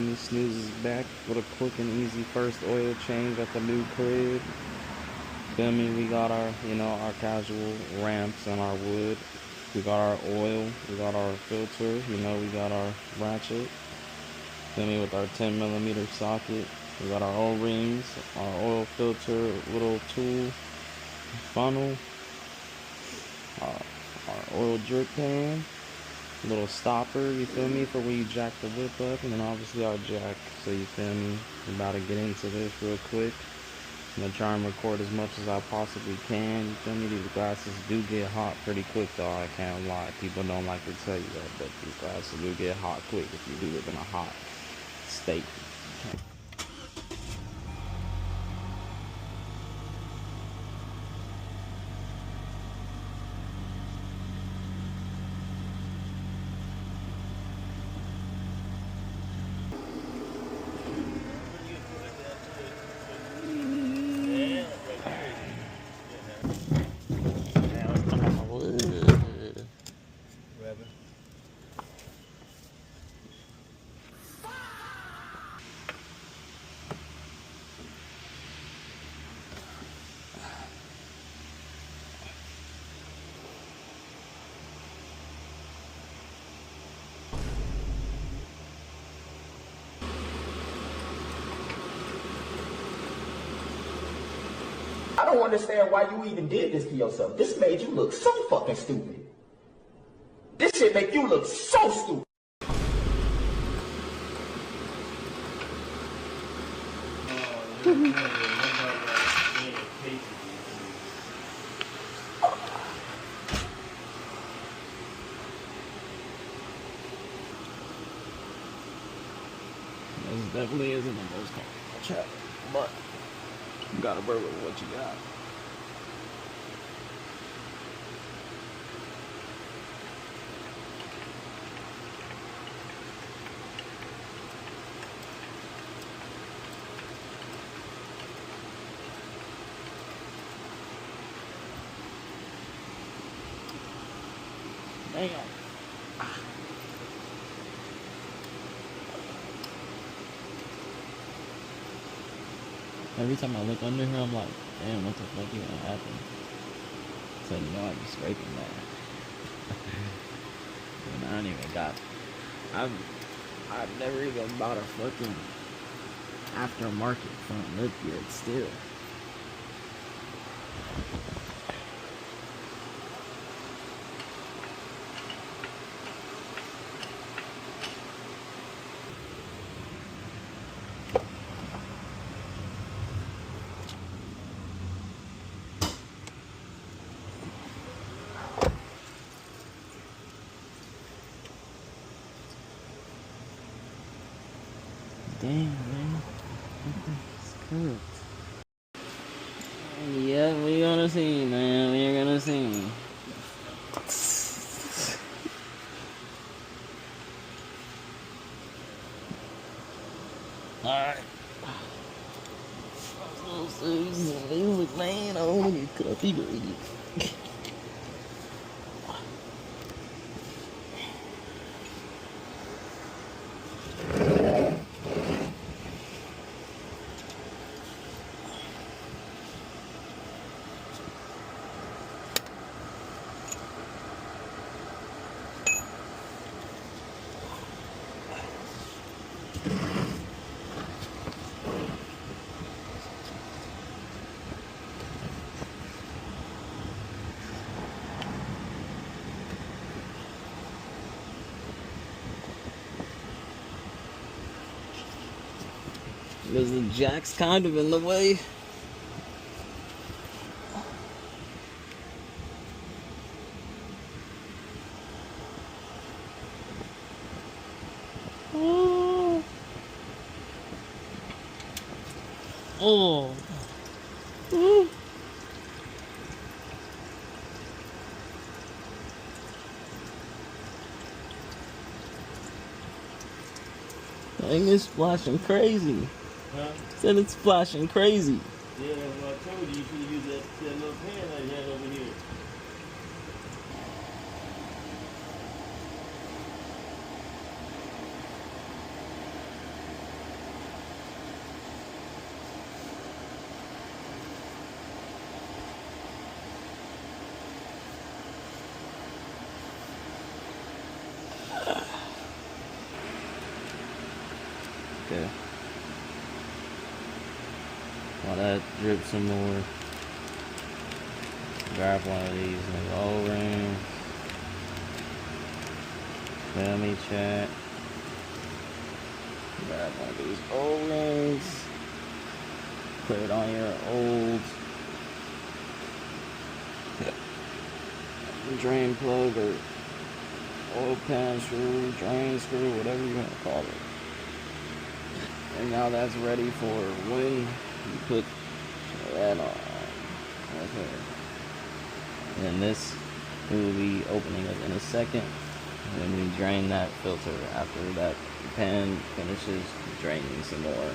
Snooze is back with a quick and easy first oil change at the new crib. Feel me? We got our, our casual ramps and our wood. We got our oil. We got our filter. We got our ratchet. Feel me? With our 10mm socket. We got our O-rings, our oil filter, little tool, funnel, our oil drip pan, little stopper, you feel me, for when you jack the whip up, and then obviously our jack. So you feel me? I'm about to get into this real quick. I'm gonna try and record as much as I possibly can. You feel me? These glasses do get hot pretty quick though, I can't lie. People don't like to tell you that, but these glasses do get hot quick if you do live in a hot state. I don't understand why you even did this to yourself. This made you look so fucking stupid. This shit make you look so stupid. This definitely isn't the most comfortable chat, but you gotta work with what you got. Damn. Every time I look under here, I'm like, damn, what the fuck is gonna happen? So I be scraping that. And I don't even got. I've never even bought a fucking aftermarket front lip yet. Still. Damn, man. It's cooked. Yeah, we gonna see, man. We're gonna see. Alright. Music, man. I don't want to get coffee ready. Because the jack's kind of in the way. Oh. Oh. Ooh. Dang, it's splashing crazy. Huh? Said it's splashing crazy. Yeah, well, I told you you should use that little pan I had over here. Okay. While that drips some more, grab one of these nigga O-rings. Feel me, chat? Grab one of these O-rings. Put it on your old drain plug or oil pan screw, drain screw, whatever you want to call it. And now that's ready for when you put that on. Okay. And this we will be opening up in a second when we drain that filter after that pan finishes draining some more.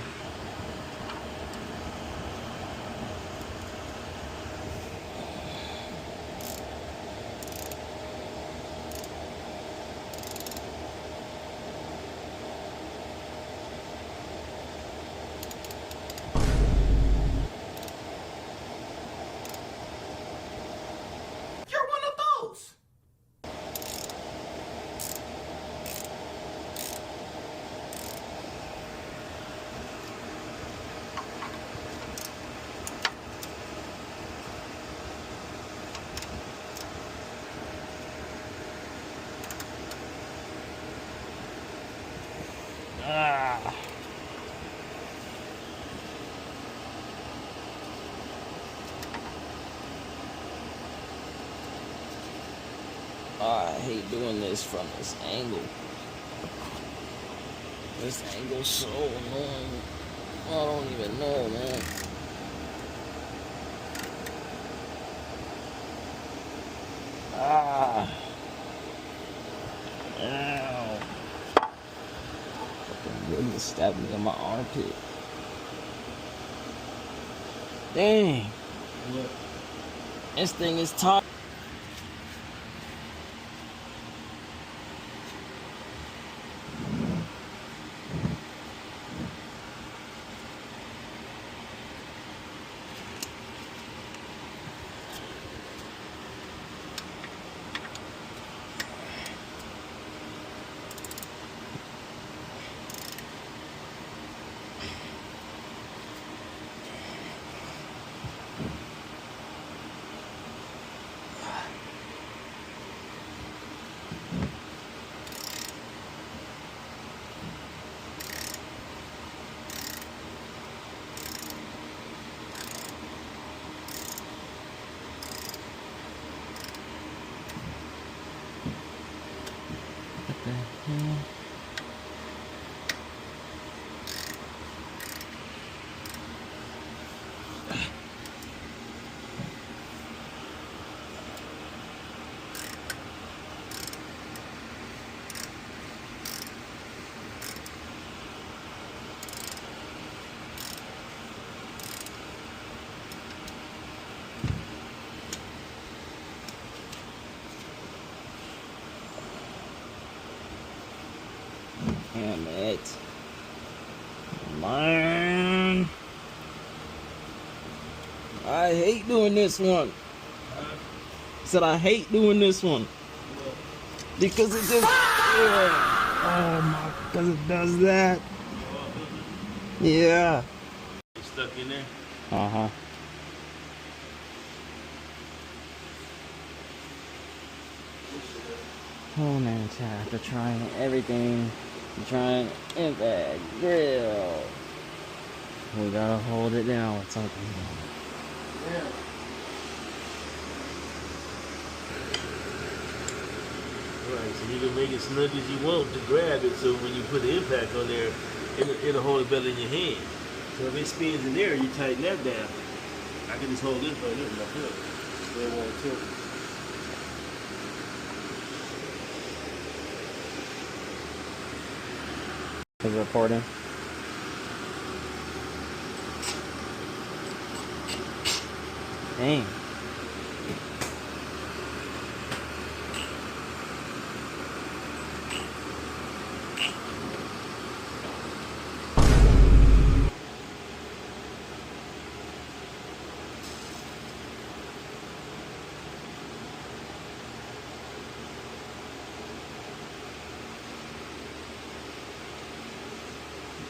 You're one of those. Ah. Oh, I hate doing this from this angle. This angle's so annoying. I don't even know, man. Ah. Ow. Fucking goodness, stabbed me in my armpit. Dang. What? This thing is tight. Damn it. Man. I hate doing this one. Said I hate doing this one. Because it just... Oh my... Because it does that. Yeah. It's stuck in there. Uh-huh. Oh man, after trying everything, trying impact, grill, we gotta hold it down with something. Yeah. Right, so you can make it snug as you want to grab it, so when you put the impact on there, it'll hold it better in your hand. So if it spins in there, you tighten that down. I can just hold this right here with my foot. So it won't tilt. Is it recording? Dang.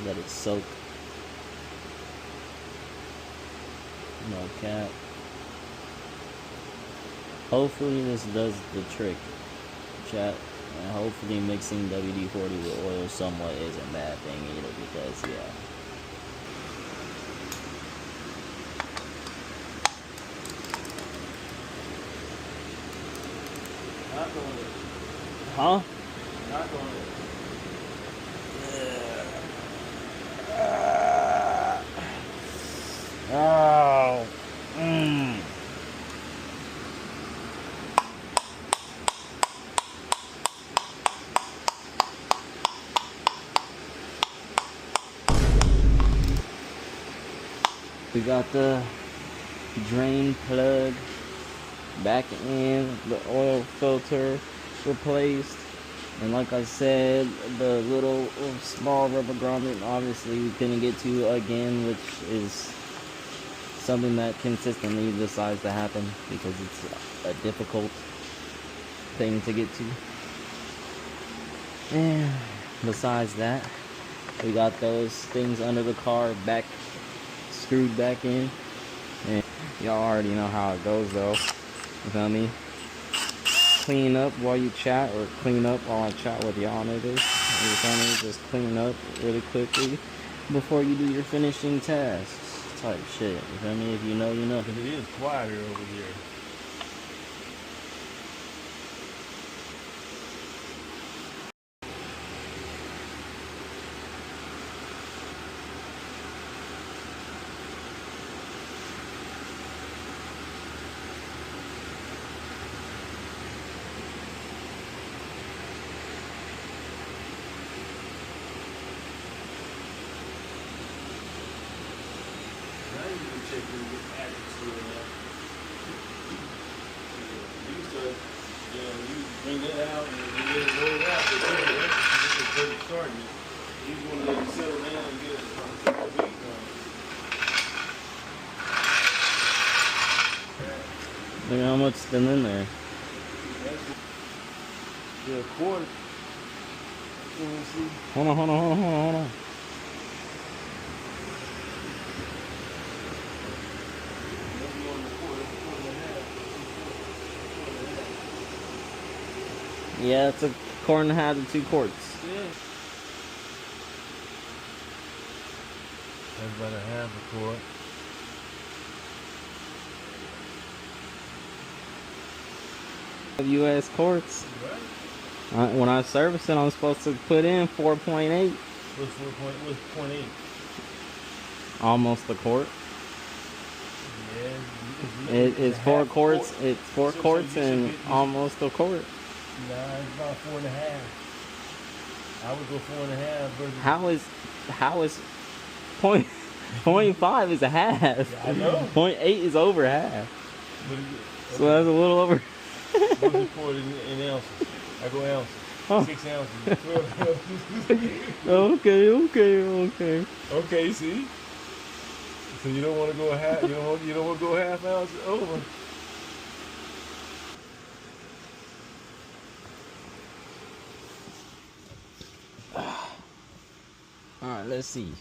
Let it soak. No cap. Hopefully this does the trick, chat. And hopefully mixing WD-40 with oil somewhat isn't a bad thing either, because yeah. Not going it. Huh? Not going it. Oh. We got the drain plug back in, the oil filter replaced, and like I said, the little small rubber grommet obviously we couldn't get to again, which is something that consistently decides to happen because it's a difficult thing to get to. And besides that, we got those things under the car back screwed back in, and y'all already know how it goes though. You feel me? Clean up while you chat, or clean up while I chat with y'all niggas. You feel me? Just clean up really quickly before you do your finishing tasks type shit. You feel me? If you know, you know. Because it is quieter over here. Now you can check and get added to it now. You used to, you bring that out and you let it roll out, but you can just starting it. You want to let it settle down and get a beat going. Look at how much is in there. Yeah, a quarter. Let me see. Hold on. Yeah, it's a quart and a half to 2 quarts. Yeah. That's about a half a quart. US quarts. Right. When I service it, I'm supposed to put in 4.8. What's 0.8? Almost a quart. Yeah. It's 4 quarts. It's 4 So quarts you and should almost a quart. Nah, it's about 4.5. I would go 4.5 versus. How is point 0.5 is a half. Yeah, I know. 0.8 is over half. But So that's a little over. what's the quart in ounces? I go ounces. Oh. 6 ounces. 12 ounces. Okay. Okay, see? So you don't want to go half. You don't want to go half ounce over. All right, let's see.